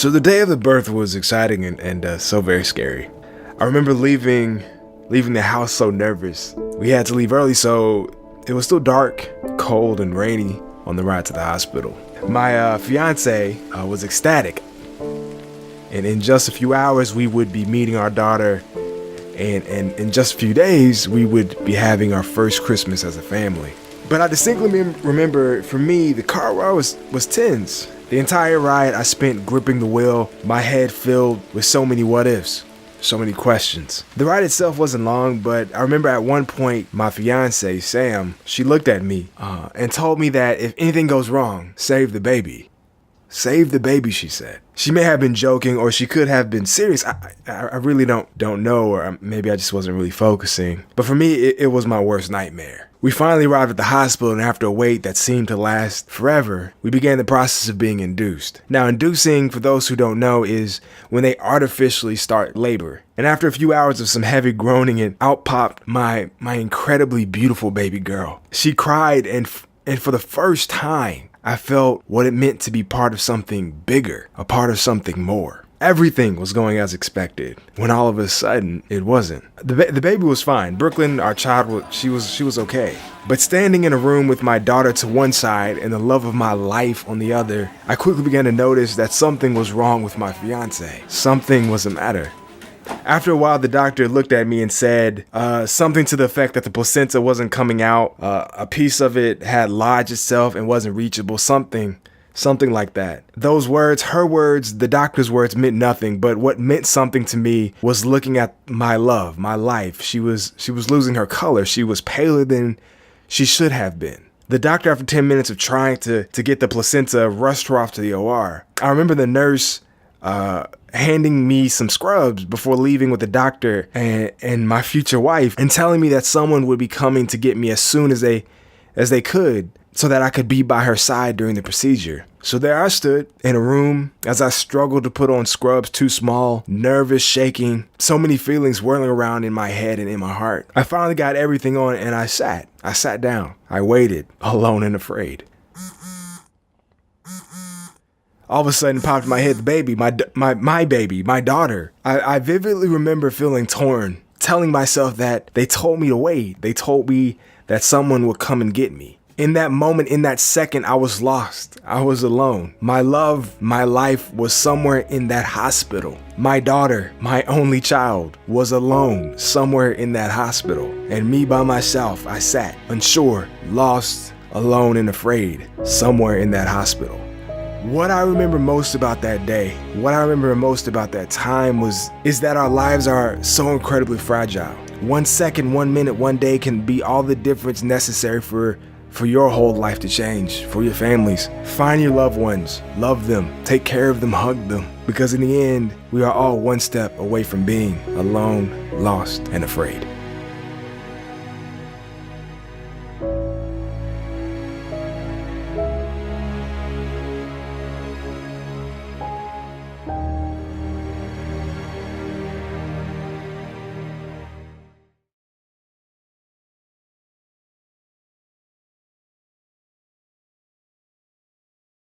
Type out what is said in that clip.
So the day of the birth was exciting and so very scary. I remember leaving the house so nervous. We had to leave early, so it was still dark, cold, and rainy on the ride to the hospital. My fiance was ecstatic, and in just a few hours we would be meeting our daughter, and in just a few days we would be having our first Christmas as a family. But I distinctly remember, for me, the car ride was tense. The entire ride I spent gripping the wheel, my head filled with so many what ifs, so many questions. The ride itself wasn't long, but I remember at one point my fiance, Sam, she looked at me and told me that if anything goes wrong, save the baby. Save the baby, she said. She may have been joking, or she could have been serious. I really don't know, or maybe I just wasn't really focusing. But for me, it was my worst nightmare. We finally arrived at the hospital, and after a wait that seemed to last forever, we began the process of being induced. Now, inducing, for those who don't know, is when they artificially start labor. And after a few hours of some heavy groaning, and out popped my incredibly beautiful baby girl. She cried, and for the first time, I felt what it meant to be part of something bigger, a part of something more. Everything was going as expected, when all of a sudden, it wasn't. The baby was fine. Brooklyn, our child, she was okay. But standing in a room with my daughter to one side and the love of my life on the other, I quickly began to notice that something was wrong with my fiance. Something was the matter. After a while, the doctor looked at me and said something to the effect that the placenta wasn't coming out, a piece of it had lodged itself and wasn't reachable, something like that. Those words, her words, the doctor's words meant nothing, but what meant something to me was looking at my love, my life. She was losing her color. She was paler than she should have been. The doctor, after 10 minutes of trying to get the placenta, rushed her off to the OR. I remember the nurse handing me some scrubs before leaving with the doctor and my future wife, and telling me that someone would be coming to get me as soon as they could, so that I could be by her side during the procedure. So there I stood in a room as I struggled to put on scrubs too small, nervous, shaking, so many feelings whirling around in my head and in my heart. I finally got everything on, and I sat down. I waited, alone and afraid. All of a sudden popped in my head, the baby, my baby, my daughter. I vividly remember feeling torn, telling myself that they told me to wait. They told me that someone would come and get me. In that moment, in that second, I was lost. I was alone. My love, my life was somewhere in that hospital. My daughter, my only child, was alone somewhere in that hospital. And me by myself, I sat, unsure, lost, alone and afraid, somewhere in that hospital. What I remember most about that day, what I remember most about that time is that our lives are so incredibly fragile. 1 second, 1 minute, 1 day can be all the difference necessary for your whole life to change, for your families. Find your loved ones, love them, take care of them, hug them. Because in the end, we are all one step away from being alone, lost, and afraid.